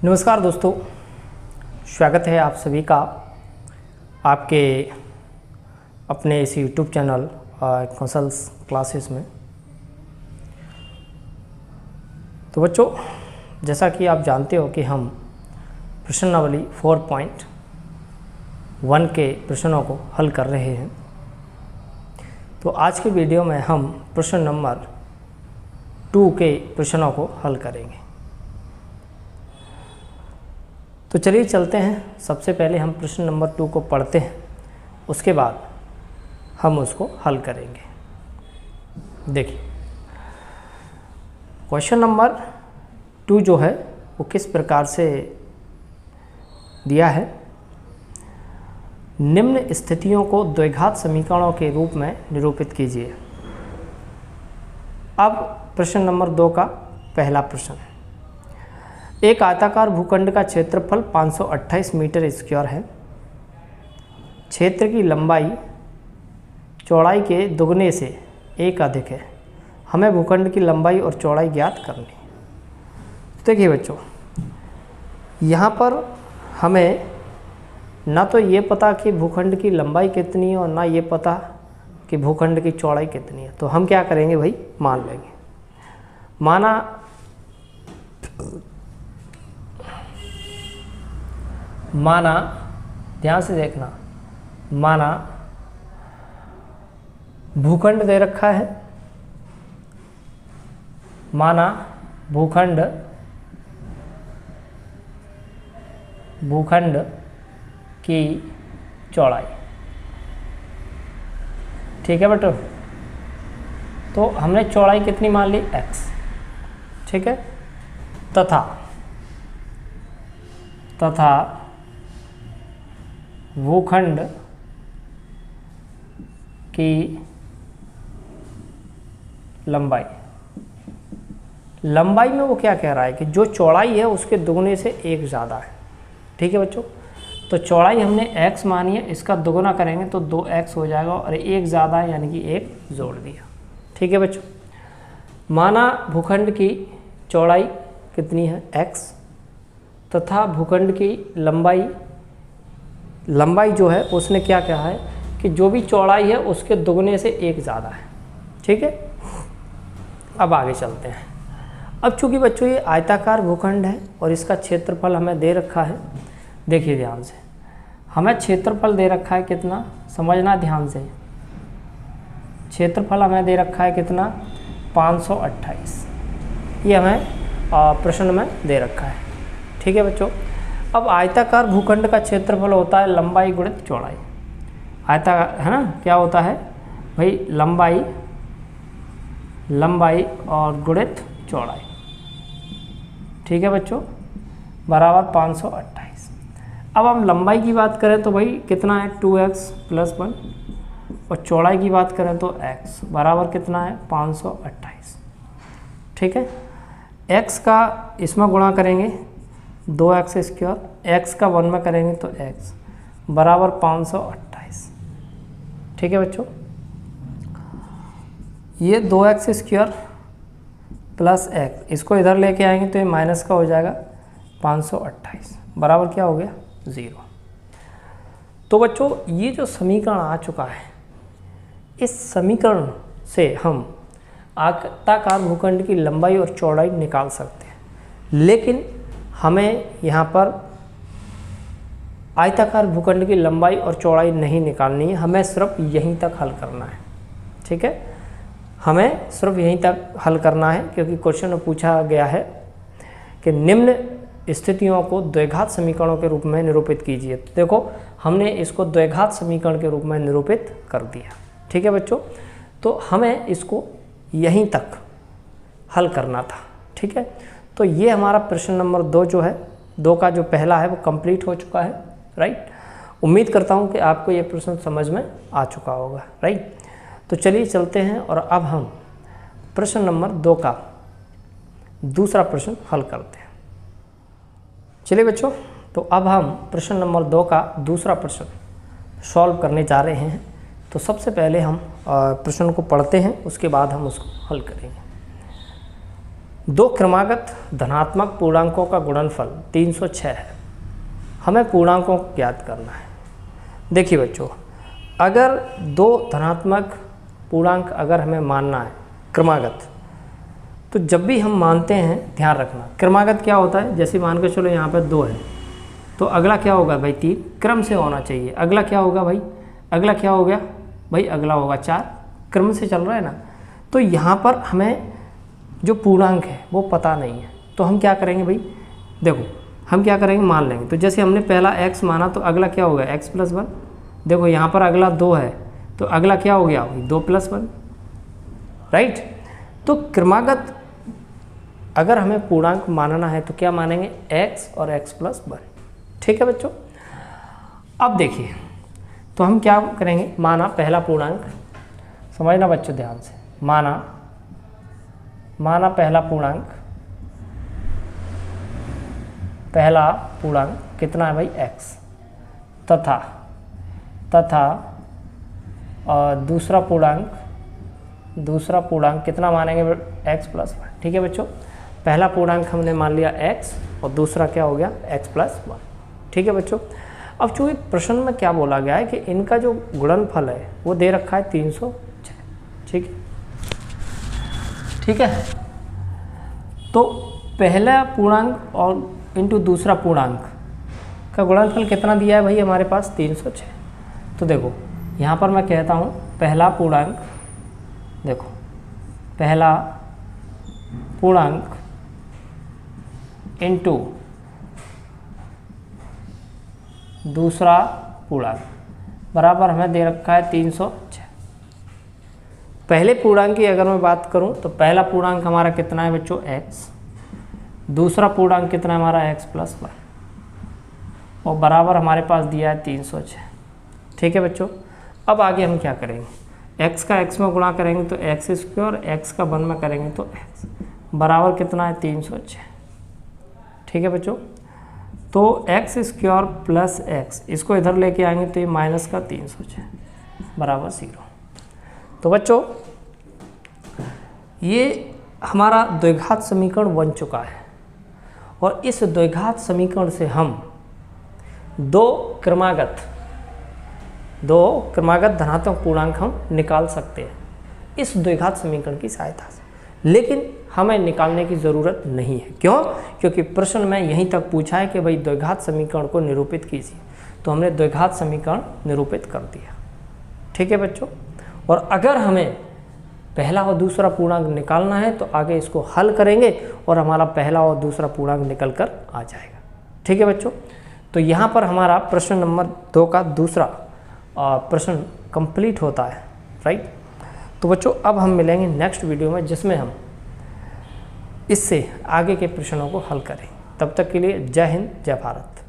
नमस्कार दोस्तों, स्वागत है आप सभी का आपके अपने इस YouTube चैनल कौशल्स क्लासेस में। तो बच्चों, जैसा कि आप जानते हो कि हम प्रश्नावली 4.1 के प्रश्नों को हल कर रहे हैं। तो आज के वीडियो में हम प्रश्न नंबर 2 के प्रश्नों को हल करेंगे। तो चलिए चलते हैं। सबसे पहले हम प्रश्न नंबर 2 को पढ़ते हैं, उसके बाद हम उसको हल करेंगे। देखिए, क्वेश्चन नंबर 2 जो है वो किस प्रकार से दिया है। निम्न स्थितियों को द्विघात समीकरणों के रूप में निरूपित कीजिए। अब प्रश्न नंबर 2 का पहला प्रश्न है। एक आयताकार भूखंड का क्षेत्रफल 528 मीटर स्क्वायर है। क्षेत्र की लंबाई चौड़ाई के दुगने से 1 अधिक है। हमें भूखंड की लंबाई और चौड़ाई ज्ञात करनी। देखिए बच्चों, यहाँ पर हमें ना तो ये पता कि भूखंड की लंबाई कितनी है और ना ये पता कि भूखंड की चौड़ाई कितनी है। तो हम क्या करेंगे भाई, मान लेंगे। माना ध्यान से देखना, माना भूखंड दे रखा है। माना भूखंड की चौड़ाई, ठीक है बेटो। तो हमने चौड़ाई कितनी मान ली, x, ठीक है। तथा भूखंड की लंबाई में वो क्या कह रहा है कि जो चौड़ाई है उसके दुगने से 1 ज़्यादा है, ठीक है बच्चों। तो चौड़ाई हमने x मानी है, इसका दुगना करेंगे तो 2x हो जाएगा और 1 ज़्यादा है यानी कि 1 जोड़ दिया, ठीक है बच्चों। माना भूखंड की चौड़ाई कितनी है, x, तथा भूखंड की लंबाई जो है उसने क्या कहा है कि जो भी चौड़ाई है उसके दुगने से 1 ज़्यादा है, ठीक है। अब आगे चलते हैं। अब चूंकि बच्चों ये आयताकार भूखंड है और इसका क्षेत्रफल हमें दे रखा है। देखिए ध्यान से, हमें क्षेत्रफल दे रखा है कितना, समझना ध्यान से। क्षेत्रफल हमें दे रखा है कितना, 528। ये हमें प्रश्न में दे रखा है, ठीक है बच्चों। अब आयताकार भूखंड का क्षेत्रफल होता है लंबाई गुणित चौड़ाई। है ना, क्या होता है भाई, लंबाई और गुणित चौड़ाई, ठीक है बच्चों, बराबर 528। अब हम लंबाई की बात करें तो भाई कितना है, 2x + 1, और चौड़ाई की बात करें तो x बराबर कितना है, 528, ठीक है। x का इसमें गुणा करेंगे 2x², x का 1 में करेंगे तो x बराबर 528, ठीक है बच्चों। ये 2x² + x, इसको इधर लेके आएंगे तो ये माइनस का हो जाएगा 528, बराबर क्या हो गया, 0। तो बच्चों ये जो समीकरण आ चुका है, इस समीकरण से हम आयताकार भूखंड की लंबाई और चौड़ाई निकाल सकते हैं। लेकिन हमें यहाँ पर आयताकार भूखंड की लंबाई और चौड़ाई नहीं निकालनी है, हमें सिर्फ यहीं तक हल करना है, ठीक है। हमें सिर्फ यहीं तक हल करना है, क्योंकि क्वेश्चन में पूछा गया है कि निम्न स्थितियों को द्विघात समीकरणों के रूप में निरूपित कीजिए। तो देखो, हमने इसको द्विघात समीकरण के रूप में निरूपित कर दिया, ठीक है बच्चों। तो हमें इसको यहीं तक हल करना था, ठीक है। तो ये हमारा प्रश्न नंबर 2 जो है, 2 का जो पहला है वो कंप्लीट हो चुका है, राइट। उम्मीद करता हूँ कि आपको ये प्रश्न समझ में आ चुका होगा, राइट। तो चलिए चलते हैं और अब हम प्रश्न नंबर 2 का दूसरा प्रश्न हल करते हैं। चलिए बच्चों, तो अब हम प्रश्न नंबर 2 का दूसरा प्रश्न सॉल्व करने जा रहे हैं। तो सबसे पहले हम प्रश्न को पढ़ते हैं, उसके बाद हम उसको हल करेंगे। दो क्रमागत धनात्मक पूर्णांकों का गुणनफल 306 है, हमें पूर्णांकों को ज्ञात करना है। देखिए बच्चों, अगर दो धनात्मक पूर्णांक अगर हमें मानना है क्रमागत, तो जब भी हम मानते हैं ध्यान रखना क्रमागत क्या होता है, जैसे मान के चलो यहाँ पर 2 है तो अगला क्या होगा भाई 3, क्रम से होना चाहिए। अगला क्या होगा भाई, अगला क्या हो गया भाई, अगला होगा 4, क्रम से चल रहा है ना। तो यहाँ पर हमें जो पूर्णांक है वो पता नहीं है, तो हम क्या करेंगे भाई, देखो हम क्या करेंगे मान लेंगे। तो जैसे हमने पहला x माना तो अगला क्या होगा x + 1। देखो यहाँ पर अगला 2 है तो अगला क्या हो गया 2 + 1, राइट। तो क्रमागत अगर हमें पूर्णांक मानना है तो क्या मानेंगे x और x + 1, ठीक है बच्चों। अब देखिए तो हम क्या करेंगे, माना पहला पूर्णांक, समझना बच्चों ध्यान से, माना पहला पूर्णांक कितना है भाई x, तथा दूसरा पूर्णांक कितना मानेंगे x + 1, ठीक है बच्चों। पहला पूर्णांक हमने मान लिया x और दूसरा क्या हो गया x + 1, ठीक है बच्चों। अब चूँकि प्रश्न में क्या बोला गया है कि इनका जो गुणनफल है वो दे रखा है 306, ठीक है। तो पहला पूर्णांक और इनटू दूसरा पूर्णांक का गुणनफल कितना दिया है भाई हमारे पास 306। तो देखो यहाँ पर मैं कहता हूँ पहला पूर्णांक, देखो पहला पूर्णांक इनटू दूसरा पूर्णांक बराबर हमें दे रखा है 306। पहले पूर्णांक की अगर मैं बात करूं तो पहला पूर्णांक हमारा कितना है बच्चों x, दूसरा पूर्णांक कितना है हमारा x + 1 और बराबर हमारे पास दिया है 306, ठीक है बच्चों। अब आगे हम क्या करेंगे, x का x में गुणा करेंगे तो x² और x का 1 में करेंगे तो x बराबर कितना है 306, ठीक है बच्चों। तो x² + x इसको इधर लेके आएंगे तो ये माइनस का 306 बराबर 0। तो बच्चों ये हमारा द्विघात समीकरण बन चुका है और इस द्विघात समीकरण से हम दो क्रमागत धनात्मक पूर्णांक हम निकाल सकते हैं इस द्विघात समीकरण की सहायता से, लेकिन हमें निकालने की ज़रूरत नहीं है। क्यों? क्योंकि प्रश्न में यहीं तक पूछा है कि भाई द्विघात समीकरण को निरूपित कीजिए, तो हमने द्विघात समीकरण निरूपित कर दिया, ठीक है बच्चों। और अगर हमें पहला और दूसरा पूर्णांक निकालना है तो आगे इसको हल करेंगे और हमारा पहला और दूसरा पूर्णांक निकल कर आ जाएगा, ठीक है बच्चों। तो यहाँ पर हमारा प्रश्न नंबर 2 का दूसरा प्रश्न कंप्लीट होता है, राइट। तो बच्चों अब हम मिलेंगे नेक्स्ट वीडियो में जिसमें हम इससे आगे के प्रश्नों को हल करें। तब तक के लिए जय हिंद, जय भारत।